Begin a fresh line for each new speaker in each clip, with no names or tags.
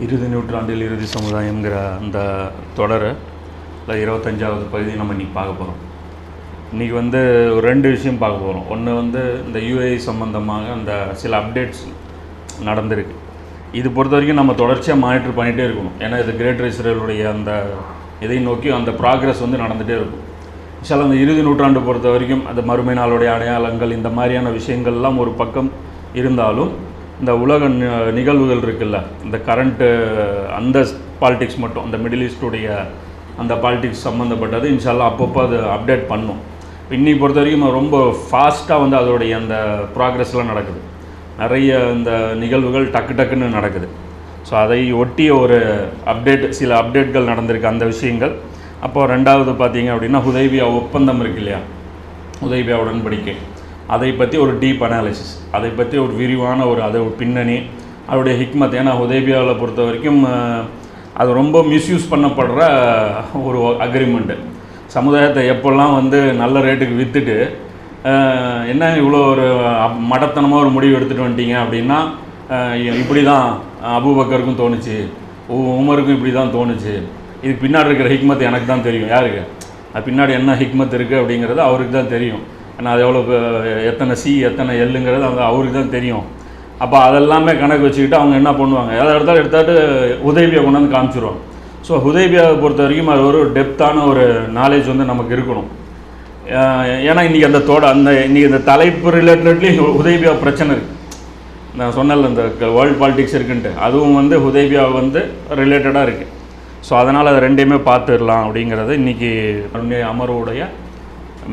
இறுதி நூற்றாண்டில் இறுதி சமுதாயங்கிற அந்த தொடரை 25வது பகுதி நம்ம இன்றைக்கி பார்க்க போகிறோம். இன்றைக்கி ஒரு 2 விஷயம் பார்க்க போகிறோம். ஒன்று இந்த யுஏஇ சம்மந்தமாக அந்த சில அப்டேட்ஸ் நடந்திருக்கு. இது பொறுத்த வரைக்கும் நம்ம தொடர்ச்சியாக மானிட்டர் பண்ணிகிட்டே இருக்கணும். ஏன்னா இது கிரேட்டர் இஸ்ரேலுடைய அந்த இதை நோக்கி அந்த ப்ராக்ரஸ் நடந்துகிட்டே இருக்கும். சில அந்த இறுதி நூற்றாண்டு பொறுத்த வரைக்கும் அந்த மறுமை நாளுடைய அடையாளங்கள் இந்த மாதிரியான விஷயங்கள்லாம் ஒரு பக்கம் இருந்தாலும் இந்த உலக நிகழ்வுகள் இருக்குல்ல, இந்த கரண்ட்டு அந்த பாலிடிக்ஸ் மட்டும் அந்த மிடில் ஈஸ்டுடைய அந்த பாலிடிக்ஸ் சம்மந்தப்பட்டது இன்ஷால்லா அப்பப்போ அது அப்டேட் பண்ணும். இன்னைக்கு பொறுத்த வரைக்கும் ரொம்ப ஃபாஸ்ட்டாக அதோடைய அந்த ப்ராக்ரஸ்லாம் நடக்குது. நிறைய இந்த நிகழ்வுகள் டக்குன்னு நடக்குது. ஸோ அதை ஒட்டிய ஒரு சில அப்டேட்கள் நடந்திருக்கு அந்த விஷயங்கள். அப்போது 2வது பார்த்தீங்க அப்படின்னா ஹுதைபியா ஒப்பந்தம் இருக்கு இல்லையா, ஹுதைபியா உடன்படிக்கை, அதை பற்றி ஒரு டீப் அனாலிசிஸ், அதை பற்றி ஒரு விரிவான ஒரு பின்னணி, அதோடைய ஹிக்மத். ஏன்னா ஹுதைபியாவில் பொறுத்த வரைக்கும் அது ரொம்ப மிஸ்யூஸ் பண்ணப்படுற ஒரு அக்ரிமெண்ட்டு. சமுதாயத்தை எப்போல்லாம் நல்ல ரேட்டுக்கு விற்றுட்டு என்ன இவ்வளோ ஒரு மடத்தனமாக ஒரு முடிவு எடுத்துகிட்டு வந்துட்டீங்க அப்படின்னா, இப்படி தான் அபூபக்கருக்கும் தோணுச்சு, உமருக்கும் இப்படி தான் தோணுச்சு, இதுக்கு பின்னாடி இருக்கிற ஹிக்மத் எனக்கு தான் தெரியும். யாருக்கு அது பின்னாடி என்ன ஹிக்மத் இருக்குது அப்படிங்கிறது அவருக்கு தான் தெரியும். ஏன்னா அது எவ்வளோ எத்தனை எத்தனை எல்லுங்கிறது அவருக்கு தான் தெரியும். அப்போ அதெல்லாமே கணக்கு வச்சுக்கிட்டு அவங்க என்ன பண்ணுவாங்க, எதாவது எடுத்தாட்டு ஹுதைபியா கொண்டாந்து காமிச்சிருவாங்க. ஸோ ஹுதைபியாவை பொறுத்த வரைக்கும் அது ஒரு டெப்த்தான ஒரு நாலேஜ் நமக்கு இருக்கணும். ஏன்னா இன்றைக்கி இன்றைக்கி இந்த தலைப்பு ரிலேட்டட்லி ஹுதைபியா பிரச்சனை இருக்குது. நான் சொன்னல இந்த வேர்ல்டு பாலிடிக்ஸ் இருக்குன்ட்டு, அதுவும் ஹுதைபியா ரிலேட்டடாக இருக்குது. ஸோ அதனால் அது ரெண்டையுமே பார்த்துடலாம் அப்படிங்கிறது இன்றைக்கி அமர்வுடைய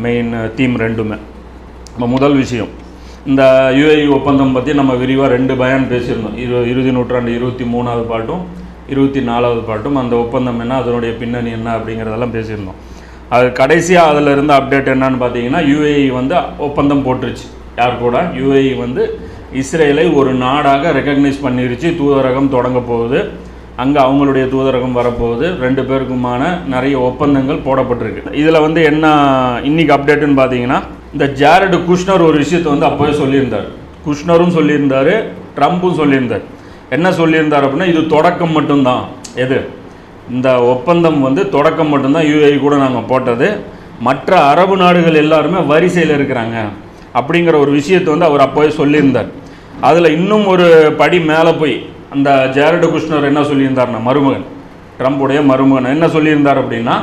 மெயின் தீம். ரெண்டுமே நம்ம முதல் விஷயம் இந்த யுஏஇ ஒப்பந்தம் பற்றி நம்ம விரிவாக 2 பயான் பேசியிருந்தோம். இறுதி நூற்றாண்டு 23வது பாட்டும் 24வது பாட்டும் அந்த ஒப்பந்தம் என்ன, அதனுடைய பின்னணி என்ன அப்படிங்கிறதெல்லாம் பேசியிருந்தோம். அது கடைசியாக அதில் இருந்த அப்டேட் என்னன்னு பார்த்தீங்கன்னா, யுஏஇ ஒப்பந்தம் போட்டுருச்சு. யார் கூட? யுஏஇ இஸ்ரேலை ஒரு நாடாக ரெக்கக்னைஸ் பண்ணிருச்சு. தூதரகம் தொடங்க போகுது, அங்கே அவங்களுடைய தூதரகம் வரப்போகுது. 2 பேருக்குமான நிறைய ஒப்பந்தங்கள் போடப்பட்டிருக்கு. இதில் என்ன இன்றைக்கி அப்டேட்டுன்னு பார்த்தீங்கன்னா, இந்த ஜாரட் குஷ்னர் ஒரு விஷயத்தை அப்போவே சொல்லியிருந்தார். குஷ்னரும் சொல்லியிருந்தார், ட்ரம்ப்பும் சொல்லியிருந்தார். என்ன சொல்லியிருந்தார் அப்படின்னா, இது தொடக்கம் மட்டும்தான். எது இந்த ஒப்பந்தம் தொடக்கம் மட்டும்தான். யுஏஇ கூட நாங்கள் போட்டது, மற்ற அரபு நாடுகள் எல்லாருமே வரிசையில் இருக்கிறாங்க அப்படிங்கிற ஒரு விஷயத்தை அவர் அப்போவே சொல்லியிருந்தார். அதில் இன்னும் ஒரு படி மேலே போய் அந்த ஜாரட் குஷ்னர் என்ன சொல்லியிருந்தார்னா, மருமகன், ட்ரம்புடைய மருமகன் என்ன சொல்லியிருந்தார் அப்படின்னா,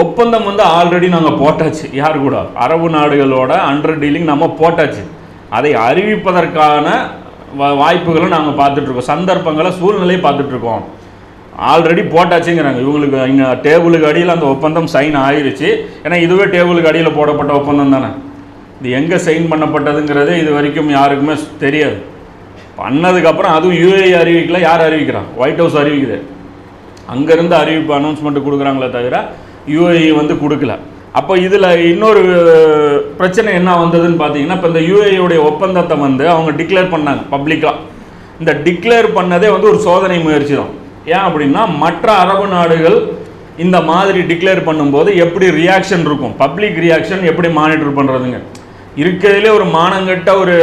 ஒப்பந்தம் ஆல்ரெடி நாங்கள் போட்டாச்சு. யார் கூட? அரபு நாடுகளோட அண்டர் டீலிங் நம்ம போட்டாச்சு. அதை அறிவிப்பதற்கான வாய்ப்புகளை நாங்கள் பார்த்துட்ருக்கோம், சந்தர்ப்பங்களை சூழ்நிலையை பார்த்துட்ருக்கோம். ஆல்ரெடி போட்டாச்சுங்கிறாங்க. இவங்களுக்கு இங்கே டேபிளுக்கு அடியில் அந்த ஒப்பந்தம் சைன் ஆகிருச்சு. ஏன்னா இதுவே டேபிளுக்கு அடியில் போடப்பட்ட ஒப்பந்தம் தானே. இது எங்கே சைன் பண்ணப்பட்டதுங்கிறது இது வரைக்கும் யாருக்குமே தெரியாது. பண்ணதுக்கப்புறம் அதுவும் யுஏஇ அறிவிக்கல. யார் அறிவிக்கிறான்? White house அறிவிக்குது. அங்கேருந்து அறிவிப்பு அனௌன்ஸ்மெண்ட்டு கொடுக்குறாங்களே தவிர யுஏஇ கொடுக்கல. அப்போ இதில் இன்னொரு பிரச்சனை என்ன வந்ததுன்னு பார்த்தீங்கன்னா, இப்போ இந்த யுஏஇயுடைய ஒப்பந்தத்தை அவங்க டிக்ளேர் பண்ணாங்க பப்ளிக்காக. இந்த டிக்ளேர் பண்ணதே ஒரு சோதனை முயற்சி தான். ஏன் அப்படின்னா, மற்ற அரபு நாடுகள் இந்த மாதிரி டிக்ளேர் பண்ணும்போது எப்படி ரியாக்ஷன் இருக்கும், பப்ளிக் ரியாக்ஷன் எப்படி மானிட்டர் பண்ணுறதுங்க. இருக்கிறதுலே ஒரு மானங்கட்ட ஒரு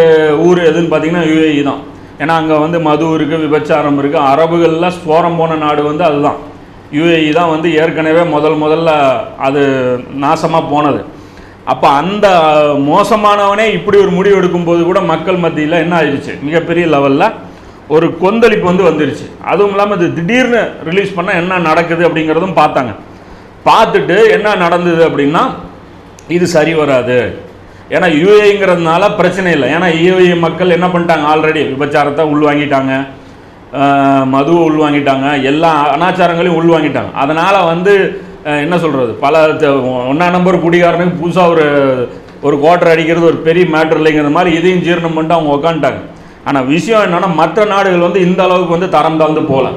ஊர் எதுன்னு பார்த்தீங்கன்னா யுஏஇ தான். ஏன்னா அங்கே மது இருக்குது, விபச்சாரம் இருக்குது. அரபுகளில் ஸ்போரம் போன நாடு அதுதான். யுஏஇ தான் ஏற்கனவே முதல்ல அது நாசமாக போனது. அப்போ அந்த மோசமானவனே இப்படி ஒரு முடிவு எடுக்கும்போது கூட மக்கள் மத்தியில் என்ன ஆயிடுச்சு, மிகப்பெரிய லெவலில் ஒரு கொந்தளிப்பு வந்துருச்சு. அதுவும் இல்லாமல் இது திடீர்னு ரிலீஸ் பண்ணால் என்ன நடக்குது அப்படிங்கிறதும் பார்த்தாங்க. பார்த்துட்டு என்ன நடந்தது அப்படின்னா, இது சரி வராது. ஏன்னா யுஏங்கிறதுனால பிரச்சனை இல்லை. ஏன்னா யுஏ மக்கள் என்ன பண்ணிட்டாங்க, ஆல்ரெடி விபச்சாரத்தை உள்வாங்கிட்டாங்க, மதுவை உள்வாங்கிட்டாங்க, எல்லா அனாச்சாரங்களையும் உள்வாங்கிட்டாங்க. அதனால் என்ன சொல்கிறது, பல 1ஆம் நம்பர் குடிகாரனுக்கு புதுசாக ஒரு குவார்டர் அடிக்கிறது ஒரு பெரிய மேட்டர் இல்லைங்கிற மாதிரி இதையும் ஜீரணம் பண்ணிட்டு அவங்க உக்காந்துட்டாங்க. ஆனால் விஷயம் என்னென்னா, மற்ற நாடுகள் இந்த அளவுக்கு தரம் தாழ்ந்து போகல.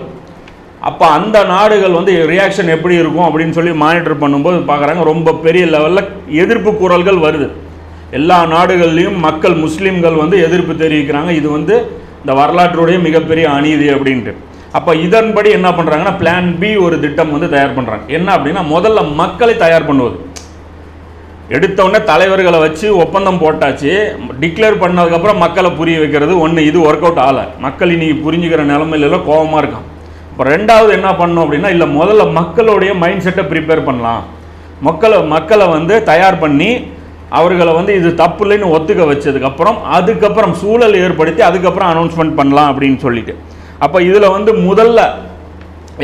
அப்போ அந்த நாடுகள் ரியாக்ஷன் எப்படி இருக்கும் அப்படின்னு சொல்லி மானிட்டர் பண்ணும்போது பார்க்குறாங்க, ரொம்ப பெரிய லெவலில் எதிர்ப்பு குரல்கள் வருது. எல்லா நாடுகள்லேயும் மக்கள், முஸ்லீம்கள் எதிர்ப்பு தெரிவிக்கிறாங்க. இது இந்த வரலாற்றுடைய மிகப்பெரிய அநீதி அப்படின்ட்டு. அப்போ இதன்படி என்ன பண்ணுறாங்கன்னா, பிளான் பி ஒரு திட்டம் தயார் பண்ணுறாங்க. என்ன அப்படின்னா, முதல்ல மக்களை தயார் பண்ணுவது. எடுத்தோடனே தலைவர்களை வச்சு ஒப்பந்தம் போட்டாச்சு, டிக்ளேர் பண்ணதுக்கப்புறம் மக்களை புரிய வைக்கிறது ஒன்று, இது ஒர்க் அவுட் ஆகலை. மக்கள் இன்னைக்கு புரிஞ்சுக்கிற நிலைமையில கோபமாக இருக்கான். இப்போ ரெண்டாவது என்ன பண்ணணும் அப்படின்னா, இல்லை முதல்ல மக்களுடைய மைண்ட் செட்டை ப்ரிப்பேர் பண்ணலாம், மக்களை வந்து தயார் பண்ணி அவர்களை வந்து இது தப்பு இல்லைன்னு ஒத்துக்க வச்சதுக்கப்புறம் சூழல் ஏற்படுத்தி அதுக்கப்புறம் அனௌன்ஸ்மெண்ட் பண்ணலாம் அப்படின்னு சொல்லிட்டு. அப்போ இதில் வந்து முதல்ல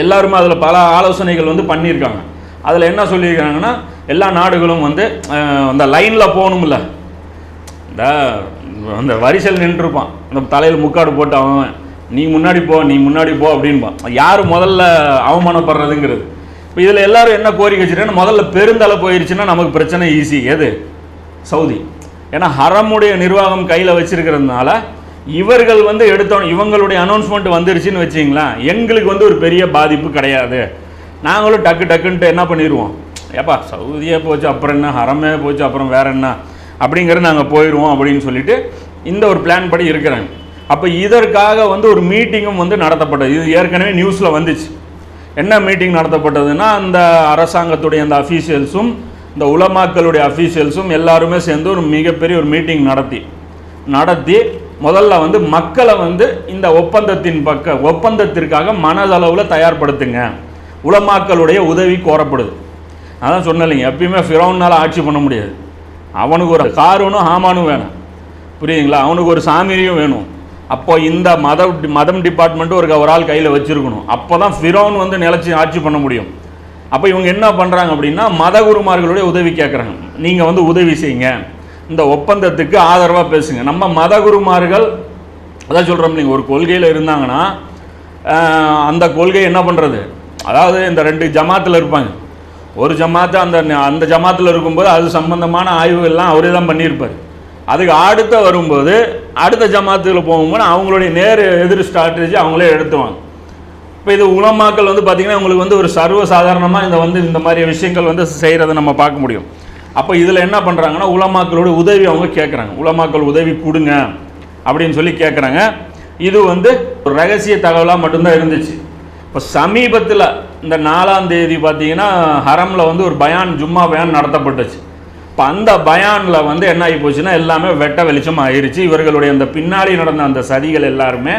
எல்லாருமே அதில் பல ஆலோசனைகள் வந்து பண்ணியிருக்காங்க. அதில் என்ன சொல்லியிருக்காங்கன்னா, எல்லா நாடுகளும் வந்து அந்த லைனில் போகணும்ல, அந்த வரிசையில் நின்றுருப்பான், அந்த தலையில் முக்காடு போட்டு அவன் நீ முன்னாடி போ அப்படின்பான். யார் முதல்ல அவமானப்படுறதுங்கிறது. இப்போ இதில் எல்லோரும் என்ன கோரிக்கை வச்சுருக்காங்கன்னா, முதல்ல பெருந்தலை போயிடுச்சுன்னா நமக்கு பிரச்சனை ஈஸி. எது? சவுதி. ஏன்னா ஹரமுடைய நிர்வாகம் கையில் வச்சிருக்கிறதுனால இவர்கள் வந்து எடுத்தோம், இவங்களுடைய அனௌன்ஸ்மெண்ட் வந்துருச்சுன்னு வச்சிங்களேன், எங்களுக்கு வந்து ஒரு பெரிய பாதிப்பு கிடையாது. நாங்களும் டக்குன்ட்டு என்ன பண்ணிடுவோம், ஏப்பா சவுதியே போச்சு அப்புறம் என்ன, ஹரமே போச்சு அப்புறம் வேற என்ன அப்படிங்கிறது நாங்கள் போயிடுவோம் அப்படின்னு சொல்லிட்டு இந்த ஒரு பிளான் படி இருக்கிறாங்க. அப்போ இதற்காக வந்து ஒரு மீட்டிங்கும் வந்து நடத்தப்பட்டது. இது ஏற்கனவே நியூஸில் வந்துச்சு. என்ன மீட்டிங் நடத்தப்பட்டதுன்னா, அந்த அரசாங்கத்துடைய அந்த அஃபீஷியல்ஸும் இந்த உலமாக்களுடைய அஃபீஷியல்ஸும் எல்லாருமே சேர்ந்து ஒரு மிகப்பெரிய ஒரு மீட்டிங் நடத்தி முதல்ல வந்து மக்களை வந்து இந்த ஒப்பந்தத்திற்காக மனதளவில் தயார்படுத்துங்க, உலமாக்களுடைய உதவி கோரப்படுது. அதான் சொன்னலைங்க, எப்பயுமே ஃபிரௌனால் ஆட்சி பண்ண முடியாது. அவனுக்கு ஒரு காரூனும் ஹாமானும் வேணும், புரியுதுங்களா? அவனுக்கு ஒரு சாமிரியும் வேணும். அப்போ இந்த மதம் டிபார்ட்மெண்ட்டு ஒரு ஆள் கையில் வச்சுருக்கணும். அப்போ தான் ஃபிரௌன் வந்து நிலச்சி ஆட்சி பண்ண முடியும். அப்போ இவங்க என்ன பண்ணுறாங்க அப்படின்னா, மதகுருமார்களுடைய உதவி கேட்குறாங்க. நீங்கள் வந்து உதவி செய்யுங்க, இந்த ஒப்பந்தத்துக்கு ஆதரவாக பேசுங்க. நம்ம மதகுருமார்கள் அதான் சொல்கிறோம், நீங்கள் ஒரு கொள்கையில் இருந்தாங்கன்னா அந்த கொள்கை என்ன பண்ணுறது, அதாவது இந்த 2 ஜமாத்தில் இருப்பாங்க. ஒரு ஜமாத்து அந்த ஜமாத்தில் இருக்கும்போது அது சம்பந்தமான ஆய்வுகள்லாம் அவரே தான் பண்ணியிருப்பார். அதுக்கு வரும்போது அடுத்த ஜமாத்தில் போகும்போது அவங்களுடைய எதிர் ஸ்ட்ராட்டஜி அவங்களே எடுத்துவாங்க. இப்போ இது உலமாக்கள் வந்து பார்த்திங்கன்னா உங்களுக்கு வந்து ஒரு சர்வசாதாரணமாக இந்த மாதிரி விஷயங்கள் வந்து செய்கிறத நம்ம பார்க்க முடியும். அப்போ இதில் என்ன பண்ணுறாங்கன்னா, உலமாக்களோட உதவி அவங்க கேட்குறாங்க, உலமாக்கள் உதவி கொடுங்க அப்படின்னு சொல்லி கேட்குறாங்க. இது வந்து ஒரு ரகசிய தகவலாக மட்டும்தான் இருந்துச்சு. இப்போ சமீபத்தில் இந்த 4ஆம் தேதி பார்த்திங்கன்னா ஹரமில் வந்து ஒரு ஜும்மா பயான் நடத்தப்பட்டுச்சு. இப்போ அந்த பயானில் வந்து என்ன ஆகி போச்சுன்னா, எல்லாமே வெட்ட வெளிச்சம் ஆயிடுச்சு. இவர்களுடைய அந்த பின்னாடி நடந்த அந்த சதிகள் எல்லாருமே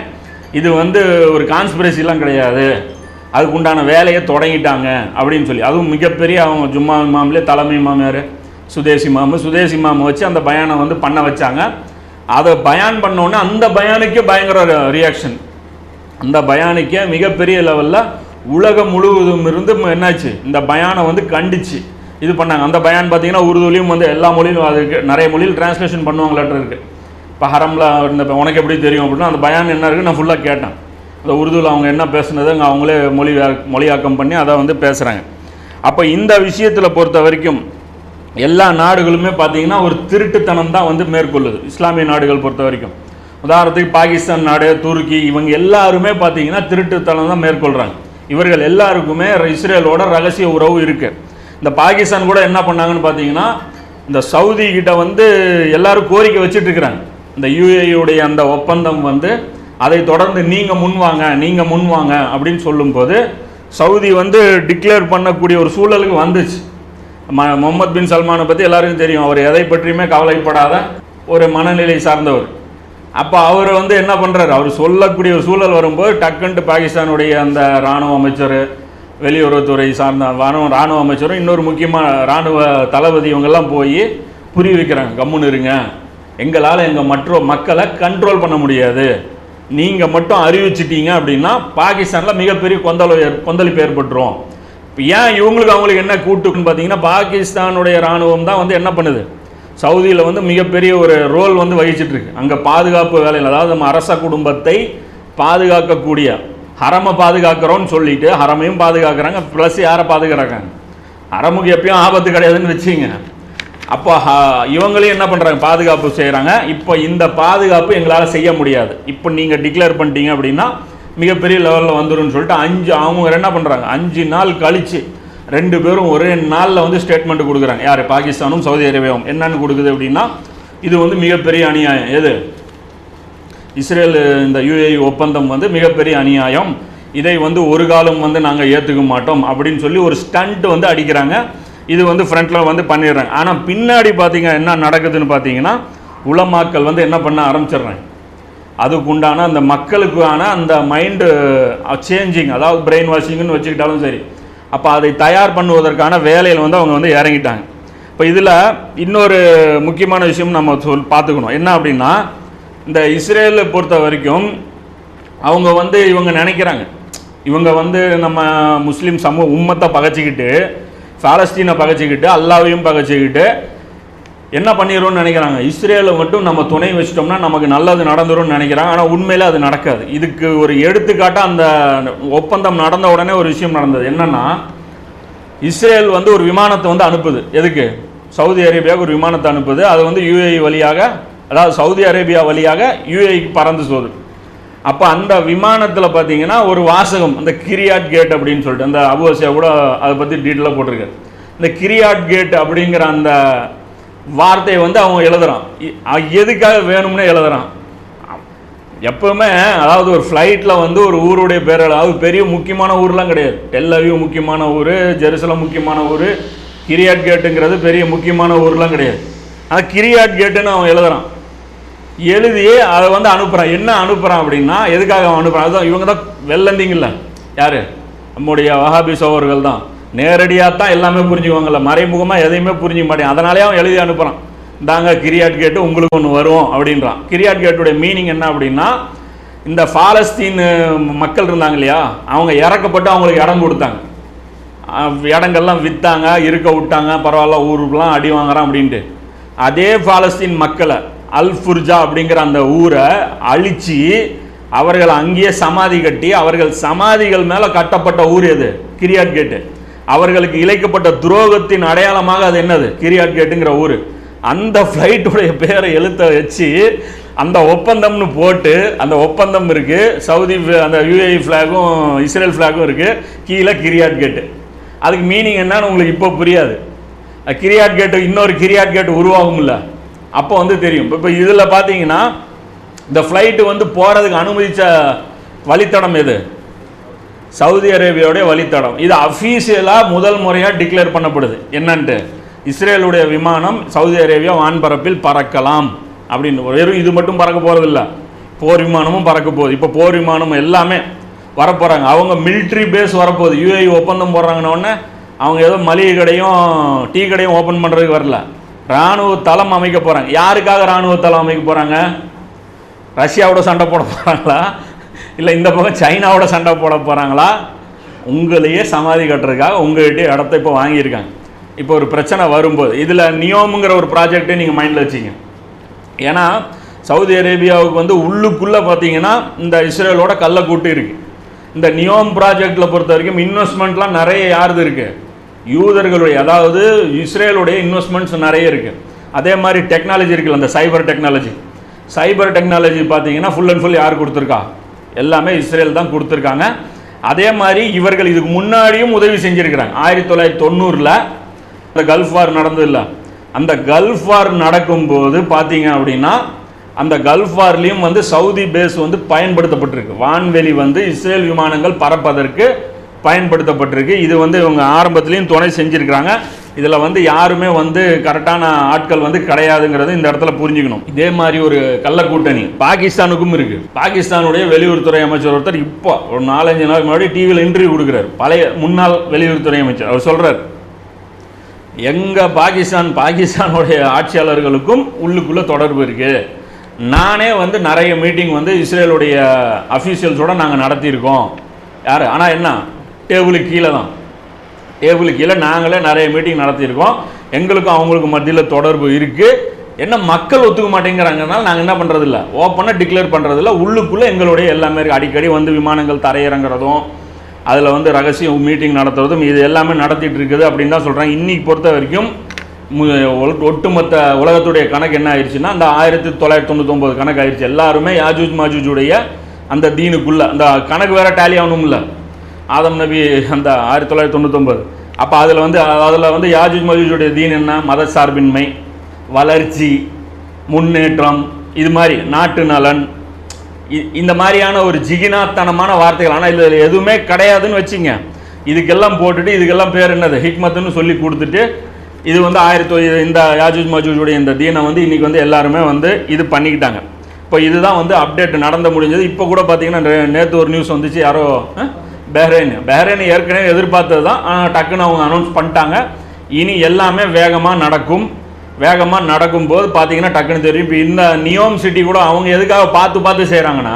இது வந்து ஒரு கான்ஸ்பிரசிலாம் கிடையாது, அதுக்கு உண்டான வேலையை தொடங்கிட்டாங்க அப்படின்னு சொல்லி, அதுவும் மிகப்பெரிய அவங்க ஜும்மா இமாம்லேயே தலைமை இமாம் யார், சுதேசி இமாம் வச்சு அந்த பயானை வந்து பண்ண வச்சாங்க. அதை பயான் பண்ணோன்னே அந்த பயானுக்கே பயங்கர ரியாக்ஷன். அந்த பயானுக்கே மிகப்பெரிய லெவலில் உலகம் முழுவதும் இருந்து என்னாச்சு, இந்த பயானை வந்து கண்டிச்சு இது பண்ணாங்க. அந்த பயான் பார்த்திங்கன்னா உருதுலையும் வந்து எல்லா மொழியிலும், அதுக்கு நிறைய மொழியில் டிரான்ஸ்லேஷன் பண்ணுவாங்களாட்டு இருக்குது. இப்போ ஹரமில் இருந்த உனக்கு எப்படி தெரியும் அப்படின்னா, அந்த பயான் என்ன இருக்குது நான் ஃபுல்லாக கேட்டேன். அந்த உருதுவில் அவங்க என்ன பேசுனது அங்கே அவங்களே மொழியாக்கம் பண்ணி அதை வந்து பேசுகிறாங்க. அப்போ இந்த விஷயத்தில் பொறுத்த வரைக்கும் எல்லா நாடுகளுமே பார்த்திங்கன்னா ஒரு திருட்டுத்தனம் தான் வந்து மேற்கொள்ளுது. இஸ்லாமிய நாடுகள் பொறுத்த வரைக்கும், உதாரணத்துக்கு பாகிஸ்தான் நாடு, துருக்கி, இவங்க எல்லாருமே பார்த்திங்கன்னா திருட்டுத்தனம் தான் மேற்கொள்கிறாங்க. இவர்கள் எல்லாருக்குமே இஸ்ரேலோட ரகசிய உறவு இருக்குது. இந்த பாகிஸ்தான் கூட என்ன பண்ணாங்கன்னு பார்த்தீங்கன்னா, இந்த சவுதி கிட்ட வந்து எல்லாரும் கோரிக்கை வச்சுட்டு இருக்கிறாங்க. இந்த யுஏஇயுடைய அந்த ஒப்பந்தம் வந்து அதை தொடர்ந்து நீங்கள் முன்வாங்க அப்படின்னு சொல்லும்போது சவுதி வந்து டிக்ளேர் பண்ணக்கூடிய ஒரு சூழலுக்கு வந்துச்சு. முகமது பின் சல்மானை பற்றி எல்லாருக்கும் தெரியும், அவர் எதை பற்றியுமே கவலைப்படாத ஒரு மனநிலை சார்ந்தவர். அப்போ அவர் வந்து என்ன பண்ணுறாரு, அவர் சொல்லக்கூடிய ஒரு சூழல் வரும்போது டக்குன்ட்டு பாகிஸ்தானுடைய அந்த இராணுவ அமைச்சர், வெளியுறவுத்துறை சார்ந்த இராணுவ அமைச்சரும் இன்னொரு முக்கியமான இராணுவ தளபதி இவங்கெல்லாம் போய் புரிய வைக்கிறாங்க, கம்முன்னு இருங்க, எங்களால் எங்கள் மற்ற மக்களை கண்ட்ரோல் பண்ண முடியாது, நீங்கள் மட்டும் அறிவிச்சிட்டீங்க அப்படின்னா பாகிஸ்தானில் மிகப்பெரிய கொந்தளிப்பு ஏற்பட்டுரும். இப்போ ஏன் அவங்களுக்கு என்ன கூட்டுக்குன்னு பார்த்தீங்கன்னா, பாகிஸ்தானுடைய இராணுவம் தான் வந்து என்ன பண்ணுது, சவுதியில் வந்து மிகப்பெரிய ஒரு ரோல் வந்து வகிச்சிட்ருக்கு. அங்கே பாதுகாப்பு வேலையில், அதாவது நம்ம அரச குடும்பத்தை பாதுகாக்கக்கூடிய, ஹரமை பாதுகாக்கிறோன்னு சொல்லிட்டு ஹரமையும் பாதுகாக்கிறாங்க, ப்ளஸ் யாரை பாதுகாக்கிறாங்க, ஹரமுக்கு எப்பயும் ஆபத்து கிடையாதுன்னு வச்சுங்க. அப்போ இவங்களையும் என்ன பண்ணுறாங்க, பாதுகாப்பு செய்கிறாங்க. இப்போ இந்த பாதுகாப்பு எங்களால் செய்ய முடியாது, இப்போ நீங்கள் டிக்ளேர் பண்ணிட்டீங்க அப்படின்னா மிகப்பெரிய லெவலில் வந்துடும் சொல்லிட்டு அவங்க என்ன பண்ணுறாங்க, 5 நாள் கழித்து 2 பேரும் ஒரே நாளில் வந்து ஸ்டேட்மெண்ட் கொடுக்குறாங்க. யார், பாகிஸ்தானும் சவுதி அரேபியாவும். என்னென்னு கொடுக்குது அப்படின்னா, இது வந்து மிகப்பெரிய அநியாயம், எது இஸ்ரேல் இந்த யுஏஇ ஒப்பந்தம் வந்து மிகப்பெரிய அநியாயம், இதை வந்து ஒரு காலம் வந்து நாங்கள் ஏற்றுக்க மாட்டோம் அப்படின்னு சொல்லி ஒரு ஸ்டண்ட் வந்து அடிக்கிறாங்க. இது வந்து ஃப்ரண்ட்டில் வந்து பண்ணிடுறாங்க. ஆனால் பின்னாடி பார்த்தீங்க என்ன நடக்குதுன்னு பார்த்தீங்கன்னா உலமாக்கள் வந்து என்ன பண்ண ஆரம்பிச்சிடுறாங்க, அதுக்கு உண்டான அந்த மக்களுக்கான அந்த மைண்டு சேஞ்சிங், அதாவது பிரெயின் வாஷிங்னு வச்சுக்கிட்டாலும் சரி, அப்போ அதை தயார் பண்ணுவதற்கான வேலையில் வந்து அவங்க வந்து இறங்கிட்டாங்க. இப்போ இதில் இன்னொரு முக்கியமான விஷயம் நம்ம பார்த்துக்கணும். என்ன அப்படின்னா, இந்த இஸ்ரேலை பொறுத்த வரைக்கும் அவங்க வந்து இவங்க நினைக்கிறாங்க, இவங்க வந்து நம்ம முஸ்லீம் உம்மத்தை பகைச்சிக்கிட்டு, பாலஸ்தீனை பகைச்சிக்கிட்டு, அல்லாவையும் பகைச்சிக்கிட்டு என்ன பண்ணிடும்னு நினைக்கிறாங்க, இஸ்ரேலை மட்டும் நம்ம துணை வச்சிட்டோம்னா நமக்கு நல்லது நடந்துரும்னு நினைக்கிறாங்க. ஆனால் உண்மையில் அது நடக்காது. இதுக்கு ஒரு எடுத்துக்காட்டாக அந்த ஒப்பந்தம் நடந்த உடனே ஒரு விஷயம் நடந்தது. என்னென்னா, இஸ்ரேல் வந்து ஒரு விமானத்தை வந்து அனுப்புது. எதுக்கு? சவுதி அரேபியாவுக்கு ஒரு விமானத்தை அனுப்புது. அது வந்து யுஏஇ வழியாக, அதாவது சவுதி அரேபியா வழியாக யுஏஇக்கு பறந்து போகுது. அப்போ அந்த விமானத்தில் பார்த்தீங்கன்னா ஒரு வாசகம், அந்த கிரியாட் கேட் அப்படின்னு சொல்லிட்டு, அந்த அபுவசியா கூட அதை பற்றி டீட்டெயிலாக போட்டிருக்காரு. இந்த கிரியாட் கேட் அப்படிங்கிற அந்த வார்த்தையை வந்து அவன் எழுதுறான். எதுக்காக வேணும்னே எழுதுறான். எப்பவுமே அதாவது ஒரு ஃப்ளைட்டில் வந்து ஒரு ஊருடைய பேர், அதாவது பெரிய முக்கியமான ஊர்லாம் கிடையாது. டெல்-அவிவ் முக்கியமான ஊர், ஜெருசலம் முக்கியமான ஊர், கிரியாட் கேட்டுங்கிறது பெரிய முக்கியமான ஊர்லாம் கிடையாது. ஆனால் கிரியாட் கேட்டுன்னு அவன் எழுதுறான். எழுதி அதை வந்து அனுப்புகிறான். என்ன அனுப்புகிறான் அப்படின்னா, எதுக்காக அவன் அனுப்புகிறான்? அதுதான் இவங்க தான் வெள்ளந்திங்கல்ல, யார்? நம்முடைய வஹாபி சோழர்கள் தான். நேரடியாக தான் எல்லாமே புரிஞ்சுக்குவாங்கல்ல, மறைமுகமாக எதையுமே புரிஞ்சிக்க மாட்டேன். அதனாலே அவன் எழுதி அனுப்புகிறான், இந்தாங்க கிரியாட் கேட்டு உங்களுக்கு ஒன்று வரும் அப்படின்றான். கிரியாட் கேட்டுடைய மீனிங் என்ன அப்படின்னா, இந்த பாலஸ்தீன் மக்கள் இருந்தாங்க இல்லையா, அவங்க இறக்கப்பட்டு அவங்களுக்கு இடம் கொடுத்தாங்க, இடங்கள்லாம் விற்றாங்க, இருக்க விட்டாங்க, பரவாயில்ல ஊருக்கெலாம் அடி வாங்குறான் அப்படின்ட்டு. அதே பாலஸ்தீன் மக்களை அல்-ஃபுர்ஜா அப்படிங்கிற அந்த ஊரை அழித்து அவர்கள் அங்கேயே சமாதி கட்டி, அவர்கள் சமாதிகள் மேலே கட்டப்பட்ட ஊர் எது? கிரியாட் கேட்டு. அவர்களுக்கு இழைக்கப்பட்ட துரோகத்தின் அடையாளமாக அது என்னது? கிரியாட் கேட்டுங்கிற ஊர். அந்த ஃப்ளைட்டுடைய பேரை எழுத்த வச்சு அந்த ஒப்பந்தம்னு போட்டு, அந்த ஒப்பந்தம் இருக்குது, சவுதி அந்த யுஏஇ ஃப்ளாகும் இஸ்ரேல் ஃப்ளாகும் இருக்குது, கீழே கிரியாட் கேட்டு. அதுக்கு மீனிங் என்னன்னு உங்களுக்கு இப்போ புரியாது. கிரியாட் கேட்டு இன்னொரு கிரியாட் கேட்டு உருவாகும்ல, அப்போ வந்து தெரியும். இப்போ இதில் பார்த்தீங்கன்னா இந்த ஃப்ளைட்டு வந்து போகிறதுக்கு அனுமதித்த வழித்தடம் எது? சவுதி அரேபியாவுடைய வழித்தடம். இது அஃபீஷியலாக முதல் முறையாக டிக்ளேர் பண்ணப்படுது. என்னன்ட்டு, இஸ்ரேலுடைய விமானம் சவுதி அரேபியா வான்பரப்பில் பறக்கலாம் அப்படின்னு. வெறும் இது மட்டும் பறக்க போகிறதில்ல, போர் விமானமும் பறக்க போகுது. இப்போ போர் விமானம் எல்லாமே வரப்போகிறாங்க. அவங்க மிலிட்ரி பேஸ் வரப்போகுது. யுஏஇ ஒப்பந்தம் போடுறாங்கன்னொடனே அவங்க ஏதோ மளிகை கடையும் டீ கடையும் ஓப்பன் பண்ணுறதுக்கு வரல, இராணுவ தளம் அமைக்க போகிறாங்க. யாருக்காக இராணுவ தளம் அமைக்க போகிறாங்க? ரஷ்யாவோட சண்டை போட போகிறாங்களா, இல்லை இந்த பக்கம் சைனாவோட சண்டை போட போகிறாங்களா? உங்களையே சமாதி கட்டுறதுக்காக உங்கள்கிட்ட இடத்த இப்போ வாங்கியிருக்காங்க. இப்போ ஒரு பிரச்சனை வரும்போது இதில் நியோமுங்கிற ஒரு ப்ராஜெக்டே நீங்கள் மைண்டில் வச்சிங்க. ஏன்னா சவுதி அரேபியாவுக்கு வந்து உள்ளுக்குள்ளே பார்த்தீங்கன்னா இந்த இஸ்ரேலோட கள்ளக்கூட்டு இருக்குது. இந்த நியோம் ப்ராஜெக்டில் பொறுத்த வரைக்கும் இன்வெஸ்ட்மெண்ட்லாம் நிறைய யாருது இருக்குது? யூதர்களுடைய, அதாவது இஸ்ரேலுடைய இன்வெஸ்ட்மெண்ட்ஸ் நிறைய இருக்குது. அதே மாதிரி டெக்னாலஜி இருக்குல்ல, அந்த சைபர் டெக்னாலஜி பார்த்தீங்கன்னா ஃபுல் அண்ட் ஃபுல் யார் கொடுத்துருக்கா? எல்லாமே இஸ்ரேல் தான் கொடுத்துருக்காங்க. அதே மாதிரி இவர்கள் இதுக்கு முன்னாடியும் உதவி செஞ்சுருக்கிறாங்க. 1990 அந்த கல்ஃப் வார் நடந்ததில்ல, அந்த கல்ஃப் வார் நடக்கும்போது பார்த்தீங்க அப்படின்னா அந்த கல்ஃப் வார்லேயும் வந்து சவுதி பேஸ் வந்து பயன்படுத்தப்பட்டிருக்கு. வான்வெளி வந்து இஸ்ரேல் விமானங்கள் பறப்பதற்கு பயன்படுத்தப்பட்டிருக்கு. இது வந்து இவங்க ஆரம்பத்துலேயும் துணை செஞ்சுருக்கிறாங்க. இதில் வந்து யாருமே வந்து கரெக்டான ஆட்கள் வந்து கிடையாதுங்கிறது இந்த இடத்துல புரிஞ்சுக்கணும். இதே மாதிரி ஒரு கள்ள கூட்டணி பாகிஸ்தானுக்கும் இருக்குது. பாகிஸ்தானுடைய வெளியுறவுத்துறை அமைச்சர் ஒருத்தர் இப்போ ஒரு 4-5 நாள் முன்னாடி டிவியில் இன்டர்வியூ கொடுக்குறாரு. பழைய முன்னாள் வெளியுறவுத்துறை அமைச்சர். அவர் சொல்கிறார், எங்கள் பாகிஸ்தானுடைய ஆட்சியாளர்களுக்கும் உள்ளுக்குள்ளே தொடர்பு இருக்குது. நானே வந்து நிறைய மீட்டிங் வந்து இஸ்ரேலுடைய அஃபீஷியல்ஸோடு நாங்கள் நடத்தியிருக்கோம். யார்? ஆனால் என்ன, டேபிளுக்கு கீழே தான், டேபிளுக்கு கீழே நாங்களே நிறைய மீட்டிங் நடத்தியிருக்கோம். எங்களுக்கும் அவங்களுக்கு மத்தியில் தொடர்பு இருக்குது. என்ன மக்கள் ஒத்துக்க மாட்டேங்கிறாங்கனால நாங்கள் என்ன பண்ணுறதில்ல, ஓப்பனாக டிக்ளேர் பண்ணுறதில்ல. உள்ளுக்குள்ளே எங்களுடைய எல்லாமே அடிக்கடி வந்து விமானங்கள் தரையிறங்குறதும், அதில் வந்து ரகசியம் மீட்டிங் நடத்துறதும், இது எல்லாமே நடத்திட்டு இருக்குது அப்படின்னு தான் சொல்கிறாங்க. இன்றைக்கி பொறுத்த வரைக்கும் ஒட்டுமொத்த உலகத்துடைய கணக்கு என்ன ஆயிடுச்சுன்னா, அந்த 1999 கணக்கு ஆயிடுச்சு. எல்லாருமே யாஜூஜ் மாஜூஜுடைய அந்த தீனுக்குள்ளே, அந்த கணக்கு வேறு டேலி ஆகணும்ல, ஆதம் நபி அந்த 1999. அப்போ அதில் வந்து யாஜூஜ் மாஜூஜுடைய தீன் என்ன? மத சார்பின்மை, வளர்ச்சி, முன்னேற்றம், இது மாதிரி நாட்டு நலன், இந்த மாதிரியான ஒரு ஜிகினாத்தனமான வார்த்தைகள். ஆனால் இதில் எதுவுமே கிடையாதுன்னு வச்சுங்க. இதுக்கெல்லாம் போட்டுட்டு இதுக்கெல்லாம் பேர் என்னது ஹிக்மத்துன்னு சொல்லி கொடுத்துட்டு இது வந்து இந்த யாஜூஜ் மஜூஜுடைய இந்த தீனை வந்து இன்றைக்கி வந்து எல்லாருமே வந்து இது பண்ணிக்கிட்டாங்க. இப்போ இதுதான் வந்து அப்டேட் நடந்து முடிஞ்சது. இப்போ கூட பார்த்தீங்கன்னா நேற்று ஒரு நியூஸ் வந்துச்சு, யாரோ பஹ்ரைன் ஏற்கனவே எதிர்பார்த்தது தான், ஆனால் டக்குன்னு அவங்க அனௌன்ஸ் பண்ணிட்டாங்க. இனி எல்லாமே வேகமாக நடக்கும்போது பார்த்தீங்கன்னா டக்குன்னு தெரியும். இப்போ இந்த நியோம் சிட்டி கூட அவங்க எதுக்காக பார்த்து செய்கிறாங்கன்னா,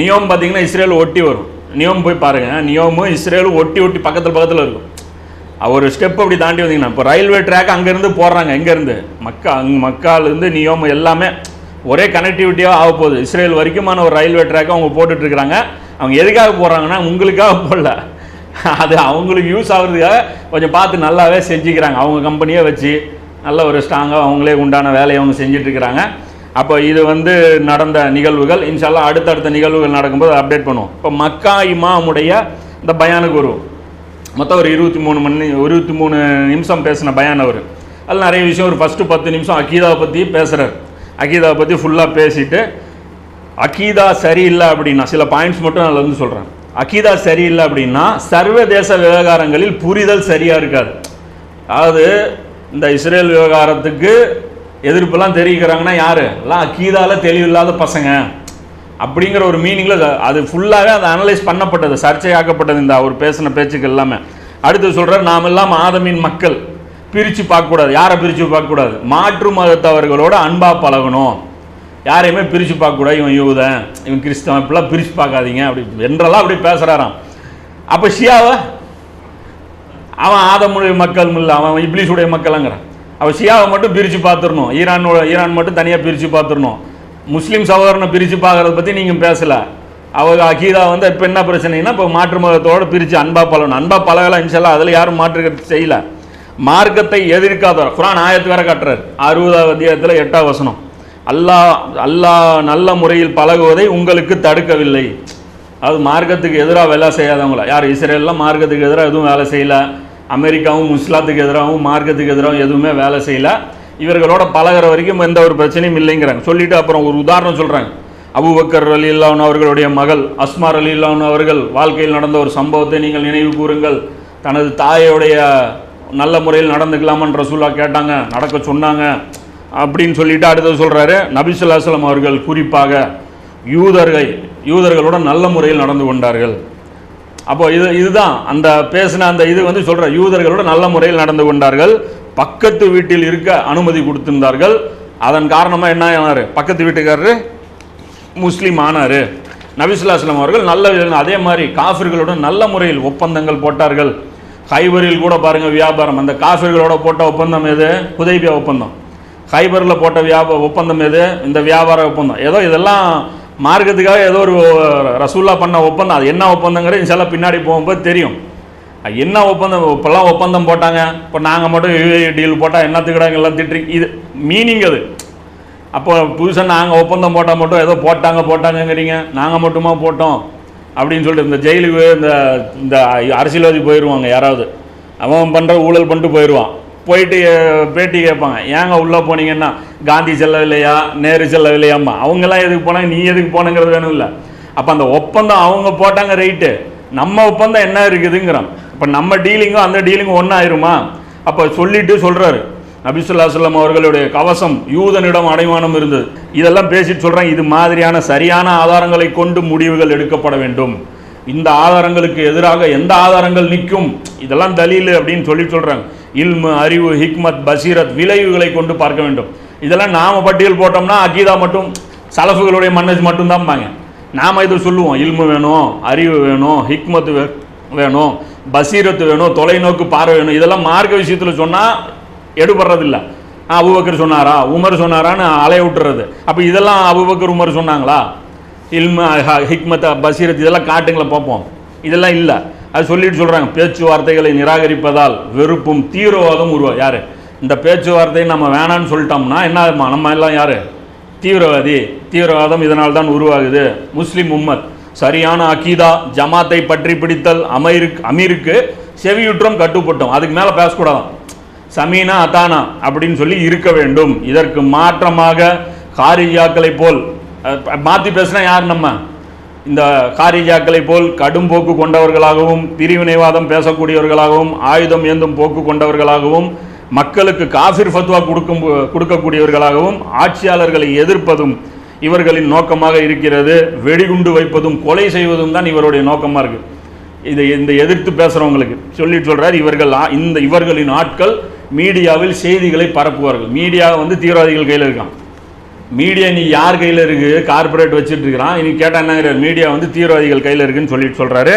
நியோம் பார்த்தீங்கன்னா இஸ்ரேல் ஒட்டி வரும். நியோம் போய் பாருங்கள், நியோமும் இஸ்ரேலும் ஒட்டி பக்கத்தில் இருக்கும். ஒரு ஸ்டெப் அப்படி தாண்டி வந்தீங்கன்னா இப்போ ரயில்வே ட்ராக் அங்கேருந்து போடுறாங்க. எங்கேருந்து மக்காலேருந்து நியோம் எல்லாமே ஒரே கனெக்டிவிட்டியாக ஆக போகுது. இஸ்ரேல் வரைக்குமான ஒரு ரயில்வே ட்ராக்கை அவங்க போட்டுட்ருக்குறாங்க. அவங்க எதுக்காக போடுறாங்கன்னா உங்களுக்காக போடல, அது அவங்களுக்கு யூஸ் ஆகுறதுக்காக கொஞ்சம் பார்த்து நல்லாவே செஞ்சுக்கிறாங்க. அவங்க கம்பெனியை வச்சு நல்ல ஒரு ஸ்ட்ராங்காக அவங்களே உண்டான வேலையை அவங்க செஞ்சிட்ருக்கிறாங்க. அப்போ இது வந்து நடந்த நிகழ்வுகள். இன்ஷால்லா அடுத்தடுத்த நிகழ்வுகள் நடக்கும்போது அப்டேட் பண்ணுவோம். இப்போ மக்கா இமாமுடைய இந்த பயானுக்கு வருவோம். மொத்தம் ஒரு 23 நிமிஷம் பேசின பயான் அவர். அதில் நிறைய விஷயம் ஒரு ஃபஸ்ட்டு 10 நிமிஷம் அக்கீதாவை பற்றி பேசுகிறார். அக்கீதாவை பற்றி ஃபுல்லாக பேசிட்டு அக்கீதா சரியில்லை அப்படின்னா சில பாயிண்ட்ஸ் மட்டும் அதில் வந்து சொல்கிறேன். அக்கீதா சரியில்லை அப்படின்னா சர்வதேச விவகாரங்களில் புரிதல் சரியாக இருக்காது. அதாவது இந்த இஸ்ரேல் விவகாரத்துக்கு எதிர்ப்புலாம் தெரிவிக்கிறாங்கன்னா யார் எல்லாம் அக்கீதாவில் தெளிவில்லாத பசங்க அப்படிங்கிற ஒரு மீனிங்கில் அது ஃபுல்லாகவே அதை அனலைஸ் பண்ணப்பட்டது, சர்ச்சையாக்கப்பட்டது இந்த அவர் பேசின பேச்சுக்கள் எல்லாமே. அடுத்து சொல்கிறார், நாம் எல்லாம் ஆதமின் மக்கள், பிரித்து பார்க்கக்கூடாது. யாரை பிரித்து பார்க்கக்கூடாது? மாற்று மதத்தவர்களோட அன்பாக பழகணும், யாரையுமே பிரித்து பார்க்கக்கூடாது. இவன் யூதன், இவன் கிறிஸ்தவன், இப்படிலாம் பிரித்து பார்க்காதீங்க அப்படி என்றெல்லாம் அப்படி பேசுகிறாராம். அப்போ ஷியாவை அவன் ஆதமுடைய மக்கள் இல்லை, அவன் இப்லீஸுடைய மக்கள்ங்கிறான். அவன் ஷியாவை மட்டும் பிரித்து பார்த்துடணும், ஈரான் மட்டும் தனியாக பிரித்து பார்த்துடணும். முஸ்லீம் சகோதரனை பிரித்து பார்க்குறத பற்றி நீங்கள் பேசலை. அவங்க அகீதா வந்து இப்போ என்ன பிரச்சனைனா, இப்போ மாற்று மதத்தோடு பிரித்து அன்பாக பழகலாம் இன்ஷால்லா, அதில் யாரும் மாற்றுக்கிறது செய்யலை. மார்க்கத்தை எதிர்க்காதவர் குர்ஆன் ஆயத்து வேற காட்டுறாரு. 60வது அத்தியாயத்தில் 8வது வசனம், அல்லாஹ் நல்ல முறையில் பழகுவதை உங்களுக்கு தடுக்கவில்லை. அது மார்க்கத்துக்கு எதிராக வேலை செய்யாதவங்கள யார்? இஸ்ரேல்லாம் மார்க்கத்துக்கு எதிராக எதுவும் வேலை செய்யலை. அமெரிக்காவும் இஸ்லாத்துக்கு எதிராகவும் மார்க்கத்துக்கு எதிராகவும் எதுவுமே வேலை செய்யலை. இவர்களோட பழகிற வரைக்கும் எந்த ஒரு பிரச்சனையும் இல்லைங்கிறாங்க. சொல்லிவிட்டு அப்புறம் ஒரு உதாரணம் சொல்கிறாங்க. அபூபக்கர் ரலியல்லாஹு அன்ஹு அவர்களுடைய மகள் அஸ்மா ரலியல்லாஹு அன்ஹா அவர்கள் வாழ்க்கையில் நடந்த ஒரு சம்பவத்தை நீங்கள் நினைவு கூறுங்கள். தனது தாயோடைய நல்ல முறையில் நடந்துக்கலாமான்னு ரசூலுல்லாஹ் கேட்டாங்க, நடக்க சொன்னாங்க அப்படின்னு சொல்லிட்டு அடுத்தது சொல்கிறாரு, நபி ஸல்லல்லாஹு அலைஹி வஸல்லம் அவர்கள் குறிப்பாக யூதர்களோட நல்ல முறையில் நடந்து கொண்டார்கள். அப்போ இதுதான் அந்த பேசின அந்த இது வந்து சொல்கிற, யூதர்களோட நல்ல முறையில் நடந்து கொண்டார்கள், பக்கத்து வீட்டில் இருக்க அனுமதி கொடுத்திருந்தார்கள். அதன் காரணமாக என்ன ஆனார்? பக்கத்து வீட்டுக்காரரு முஸ்லீம் ஆனார். நபி ஸல்லல்லாஹு அலைஹி வஸல்லம் அவர்கள் நல்ல அதே மாதிரி காஃபிர்களுடன் நல்ல முறையில் ஒப்பந்தங்கள் போட்டார்கள். ஹைபரில் கூட பாருங்கள் வியாபாரம், அந்த காஃபிர்களோட போட்ட ஒப்பந்தம் எது? ஹுதைபியா ஒப்பந்தம். ஹைபரில் போட்ட ஒப்பந்தம் எது? இந்த வியாபார ஒப்பந்தம். ஏதோ இதெல்லாம் மார்க்கத்துக்காக ஏதோ ஒரு ரசூல்லா பண்ண ஒப்பந்தம். அது என்ன ஒப்பந்தங்கிறது இன்ஷால்லா பின்னாடி போகும்போது தெரியும். என்ன ஒப்பந்தம் இப்போல்லாம் ஒப்பந்தம் போட்டாங்க. இப்போ நாங்கள் மட்டும் டீல் போட்டால் என்னத்துக்கிடாங்க எல்லாம் திட்டுறீங்க, இது மீனிங் அது. அப்போ புதுசாக நாங்கள் ஒப்பந்தம் போட்டால் மட்டும் ஏதோ போட்டாங்கங்கிறீங்க, நாங்கள் மட்டுமா போட்டோம் அப்படின்னு சொல்லிட்டு இந்த ஜெயிலுக்கு இந்த அரசியல்வாதி போயிடுவாங்க. யாராவது அவன் பண்ணுற ஊழல் பண்ணிட்டு போயிடுவான். போயிட்டு பேட்டி கேட்பாங்க, ஏங்க உள்ளே போனீங்கன்னா காந்தி செல்லவில்லையா, நேரு செல்லவில்லையாம்மா. அவங்கெல்லாம் எதுக்கு போனாங்க, நீ எதுக்கு போனங்கிறது வேணும் இல்லை. அப்போ அந்த ஒப்பந்தம் அவங்க போட்டாங்க ரைட்டு, நம்ம ஒப்பந்தம் என்ன இருக்குதுங்கிறான். இப்போ நம்ம டீலிங்கும் அந்த டீலிங்கும் ஒன்றாயிருமா? அப்போ சொல்லிட்டு சொல்கிறாரு, நபி ஸல்லல்லாஹு அலைஹி வஸல்லம் அவர்களுடைய கவசம் யூதனிடம் அடைமானம் இருந்தது. இதெல்லாம் பேசிட்டு சொல்கிறாங்க, இது மாதிரியான சரியான ஆதாரங்களை கொண்டு முடிவுகள் எடுக்கப்பட வேண்டும். இந்த ஆதாரங்களுக்கு எதிராக எந்த ஆதாரங்கள் நிற்கும், இதெல்லாம் தலீல் அப்படின்னு சொல்கிறாங்க. இல்மு, அறிவு, ஹிக்மத், பசீரத், விளைவுகளை கொண்டு பார்க்க வேண்டும். இதெல்லாம் நாம் பட்டியல் போட்டோம்னா அகீதா மட்டும் சலஃபுகளுடைய மன்னேஜ் மட்டும்தான் பாங்க. நாம் இது சொல்லுவோம், இல்மு வேணும், அறிவு வேணும், ஹிக்மத்து வேணும், பசீரத்து வேணும், தொலைநோக்கு பார்வை வேணும். இதெல்லாம் மார்க்க விஷயத்தில் சொன்னால் எடுபடுறதில்லை. அபூபக்கர் சொன்னாரா, உமர் சொன்னாரான்னு அலைய விட்டுறது. அப்போ இதெல்லாம் அபூபக்கர் உமர் சொன்னாங்களா? இல்மு, ஹிக்மத், பசீரத் இதெல்லாம் காட்டுங்களை பார்ப்போம். இதெல்லாம் இல்லை. அது சொல்லிட்டு சொல்கிறாங்க, பேச்சுவார்த்தைகளை நிராகரிப்பதால் வெறுப்பும் தீவிரவாதம் உருவாகும். யார் இந்த பேச்சுவார்த்தையை நம்ம வேணான்னு சொல்லிட்டோம்னா என்ன, நம்ம எல்லாம் யார்? தீவிரவாதம் இதனால் தான் உருவாகுது. முஸ்லீம் உம்மத் சரியான அகீதா ஜமாத்தை பற்றி பிடித்தல், அமீருக்கு செவியுற்றம் கட்டுப்பட்டோம், அதுக்கு மேலே பேசக்கூடாதான். சமீனா அத்தானா அப்படின்னு சொல்லி இருக்க வேண்டும். இதற்கு மாற்றமாக காரியாக்களை போல் மாற்றி பேசுனா யார்? நம்ம இந்த காரிஜாக்களை போல் கடும் போக்கு கொண்டவர்களாகவும், பிரிவினைவாதம் பேசக்கூடியவர்களாகவும், ஆயுதம் ஏந்தும் போக்கு கொண்டவர்களாகவும், மக்களுக்கு காஃபிர் ஃபத்வா கொடுக்கக்கூடியவர்களாகவும், ஆட்சியாளர்களை எதிர்ப்பதும் இவர்களின் நோக்கமாக இருக்கிறது. வெடிகுண்டு வைப்பதும் கொலை செய்வதும் தான் இவருடைய நோக்கமாக இருக்குது. இந்த எதிர்த்து பேசுகிறவங்களுக்கு சொல்லிட்டு சொல்கிறார், இவர்களின் ஆட்கள் மீடியாவில் செய்திகளை பரப்புவார்கள். மீடியா தீவிரவாதிகள் கையில் இருக்கான். மீடியா நீ யார் கையில் இருக்குது? கார்பரேட் வச்சுட்டு இருக்கிறான். இன்னைக்கு கேட்டால் என்னங்கிற மீடியா தீவிரவாதிகள் கையில் இருக்குன்னு சொல்லிட்டு சொல்கிறாரு.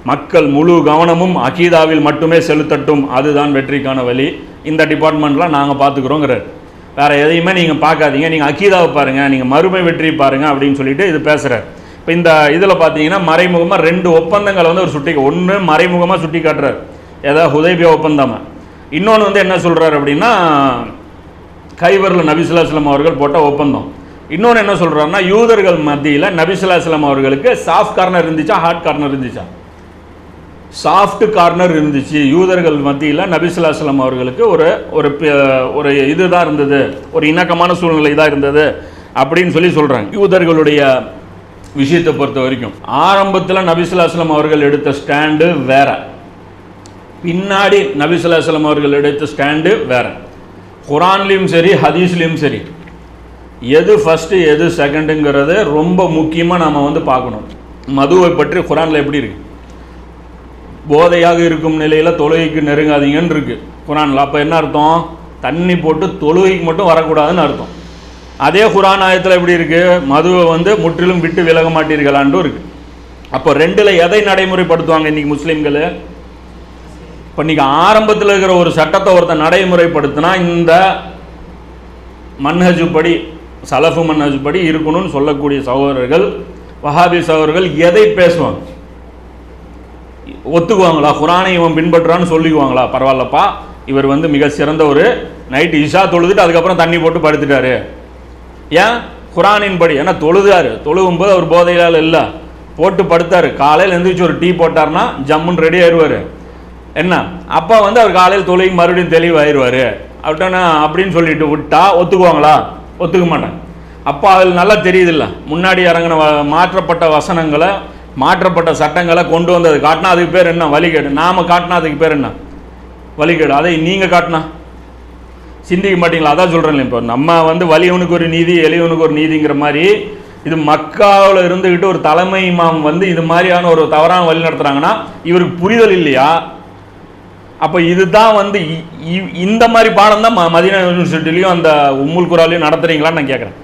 மக்கள் முழு கவனமும் அகீதாவில் மட்டுமே செலுத்தட்டும், அதுதான் வெற்றிக்கான வழி. இந்த டிபார்ட்மெண்ட்லாம் நாங்கள் பார்த்துக்குறோங்கிறார். வேறு எதையுமே நீங்கள் பார்க்காதீங்க, நீங்கள் அகீதாவை பாருங்கள், நீங்கள் மறுமை வெற்றி பாருங்கள் அப்படின்னு சொல்லிட்டு இது பேசுகிறார். இப்போ இந்த இதில் பார்த்தீங்கன்னா மறைமுகமாக 2 ஒப்பந்தங்களை ஒரு ஒன்று மறைமுகமாக சுட்டி காட்டுறார், ஏதாவது ஹுதைபியா ஒப்பந்தமாக. இன்னொன்று என்ன சொல்கிறார் அப்படின்னா, கைபரில் நபி ஸல்லல்லாஹு அலைஹி வஸல்லம் அவர்கள் போட்ட ஒப்பந்தம். இன்னொன்று என்ன சொல்கிறாருன்னா, யூதர்கள் மத்தியில் நபி ஸல்லல்லாஹு அலைஹி வஸல்லம் அவர்களுக்கு சாஃப்ட் கார்னர் இருந்துச்சா, ஹார்ட் கார்னர் இருந்துச்சா? சாஃப்ட் கார்னர் இருந்துச்சு. யூதர்கள் மத்தியில் நபி ஸல்லல்லாஹு அலைஹி வஸல்லம் அவர்களுக்கு ஒரு இதுதான் இருந்தது, ஒரு இணக்கமான சூழ்நிலை தான் இருந்தது அப்படின்னு சொல்கிறாங்க. யூதர்களுடைய விஷயத்தை பொறுத்த வரைக்கும் ஆரம்பத்தில் நபி ஸல்லல்லாஹு அலைஹி வஸல்லம் அவர்கள் எடுத்த ஸ்டாண்டு வேற, பின்னாடி நபி ஸல்லல்லாஹு அலைஹி வஸல்லம் அவர்கள் எடுத்த ஸ்டாண்டு வேற. குரான்லேயும் சரி ஹதீஸ்லேயும் சரி எது ஃபஸ்ட்டு எது செகண்டுங்கிறது ரொம்ப முக்கியமாக நாம் பார்க்கணும். மதுவை பற்றி குரானில் எப்படி இருக்குது? போதையாக இருக்கும் நிலையில் தொழுகைக்கு நெருங்காதீங்கன்னு இருக்குது குரானில். அப்போ என்ன அர்த்தம்? தண்ணி போட்டு தொழுகைக்கு மட்டும் வரக்கூடாதுன்னு அர்த்தம். அதே குரான் ஆயத்தில் எப்படி இருக்குது? மதுவை முற்றிலும் விட்டு விலக மாட்டீர்களான்ட்டு இருக்குது. அப்போ 2ல் எதை நடைமுறைப்படுத்துவாங்க இன்றைக்கி முஸ்லீம்கள்? இப்போ இன்றைக்கி ஆரம்பத்தில் இருக்கிற ஒரு சட்டத்தை ஒருத்தர் நடைமுறைப்படுத்தினா இந்த மன்ஹஜு படி, சலஃபு மன்ஹஜு படி இருக்கணும்னு சொல்லக்கூடிய சகோதரர்கள், வஹாபி சகோதரர்கள் எதை பேசுவாங்க? ஒத்துக்குவாங்களா? குரானை இவன் பின்பற்றான்னு சொல்லிக்குவாங்களா? பரவாயில்லப்பா, இவர் மிக சிறந்த ஒரு நைட்டு இஷா தொழுதுட்டு அதுக்கப்புறம் தண்ணி போட்டு படுத்துட்டாரு. ஏன்? குரானின் படி. ஏன்னா தொழுகும்போது அவர் போதையால் இல்லை, போட்டு படுத்தார். காலையில் எழுந்திரிச்சு ஒரு டீ போட்டார்னா ஜம்முன்னு ரெடி ஆயிடுவார். என்ன அப்போ அவர் காலையில் தொழுகை மறுபடியும் தெளிவாயிடுவார் அப்படின்னு சொல்லிட்டு விட்டா ஒத்துக்குவாங்களா? ஒத்துக்க மாட்டாங்க. அப்போ அதில் நல்லா தெரியுதில்ல, முன்னாடி இறங்கின மாற்றப்பட்ட வசனங்களை, மாற்றப்பட்ட சட்டங்களை கொண்டு வந்தது காட்டினா அதுக்கு பேர் என்ன? வழிகேடு. நாம் காட்டினா அதுக்கு பேர் என்ன? வழிகேடு. அதை நீங்கள் காட்டினா சிந்திக்க மாட்டீங்களா? அதான் சொல்கிறேன். இப்போ நம்ம வலியவனுக்கு ஒரு நீதி, எளியவனுக்கு ஒரு நீதிங்கிற மாதிரி, இது மக்காவில் இருந்துக்கிட்டு ஒரு தலைமை இமாம் இது மாதிரியான ஒரு தவறான வழி நடத்துகிறாங்கன்னா இவருக்கு புரிதல் இல்லையா? அப்போ இதுதான் இந்த மாதிரி பாடம் தான் மதீனா யூனிவர்சிட்டிலையும் அந்த உம்முல் குராலையும் நடத்துகிறீங்களான்னு நான் கேட்குறேன்.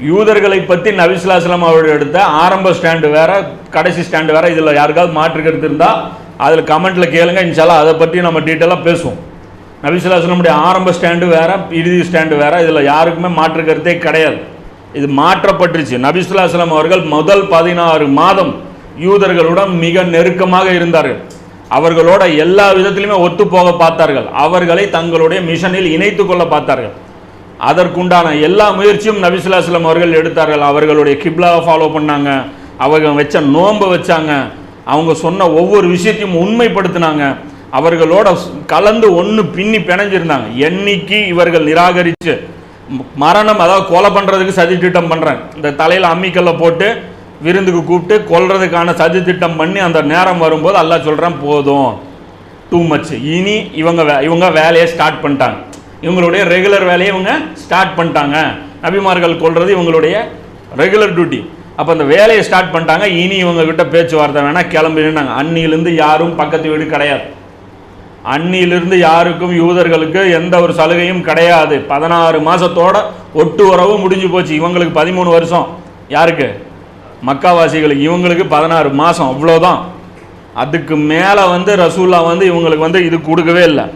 யூதர்களை பற்றி நபி ஸல்லல்லாஹு அலைஹி வஸல்லம் அவர்கள் எடுத்த ஆரம்ப ஸ்டாண்டு வேற, கடைசி ஸ்டாண்டு வேற. இதில் யாருக்காவது மாற்றுக்கிறது இருந்தால் அதில் கமெண்ட்டில் கேளுங்க, இன்ஷால்லா அதை பற்றி நம்ம டீட்டெயிலாக பேசுவோம். நபி ஸல்லல்லாஹு அலைஹி வஸல்லம் ஆரம்ப ஸ்டாண்டு வேற, இறுதி ஸ்டாண்டு வேற. இதில் யாருக்குமே மாற்றுக்கருத்தே கிடையாது. இது மாற்றப்பட்டுருச்சு. நபி ஸல்லல்லாஹு அலைஹி வஸல்லம் அவர்கள் முதல் 16 மாதம் யூதர்களுடன் மிக நெருக்கமாக இருந்தார்கள். அவர்களோட எல்லா விதத்திலுமே ஒத்து போக பார்த்தார்கள். அவர்களை தங்களுடைய மிஷனில் இணைத்து கொள்ள பார்த்தார்கள். அதற்குண்டான எல்லா முயற்சியும் நபி ஸல்லல்லாஹு அலைஹி வஸல்லம் அவர்கள் எடுத்தார்கள். அவர்களுடைய கிப்லாவை ஃபாலோ பண்ணாங்க, அவங்க வச்ச நோன்பை வச்சாங்க, அவங்க சொன்ன ஒவ்வொரு விஷயத்தையும் உண்மைப்படுத்தினாங்க, அவர்களோட கலந்து ஒன்று பின்னி பிணைஞ்சிருந்தாங்க. என்னைக்கு இவர்கள் நிராகரித்து மரணம், அதாவது கொலை பண்ணுறதுக்கு சதி திட்டம் பண்ணுறாங்க, இந்த தலையில் அம்மிக்கல்ல போட்டு விருந்துக்கு கூப்பிட்டு கொல்றதுக்கான சதி திட்டம் பண்ணி அந்த நேரம் வரும்போது அல்லாஹ் சொல்கிறான், போதும், டூ மச். இனி இவங்க வேலையை ஸ்டார்ட் பண்ணிட்டாங்க. இவங்களுடைய ரெகுலர் வேலையை இவங்க ஸ்டார்ட் பண்ணிட்டாங்க. நபிமார்கள் கொல்றது இவங்களுடைய ரெகுலர் டியூட்டி. அப்போ அந்த வேலையை ஸ்டார்ட் பண்ணிட்டாங்க. இனி இவங்ககிட்ட பேச்சுவார்த்தை வேணால் கிளம்பினாங்க. அன்னியிலிருந்து யாரும் பக்கத்து வீடு கிடையாது. அன்னியிலிருந்து யாருக்கும் யூதர்களுக்கு எந்த ஒரு சலுகையும் கிடையாது. 16 மாதத்தோட ஒட்டு உறவு முடிஞ்சு போச்சு. இவங்களுக்கு 13 வருஷம். யாருக்கு? மக்காவாசிகளுக்கு. இவங்களுக்கு 16 மாதம், அவ்வளோதான். அதுக்கு மேலே ரசூல்லா இவங்களுக்கு இது கொடுக்கவே இல்லை.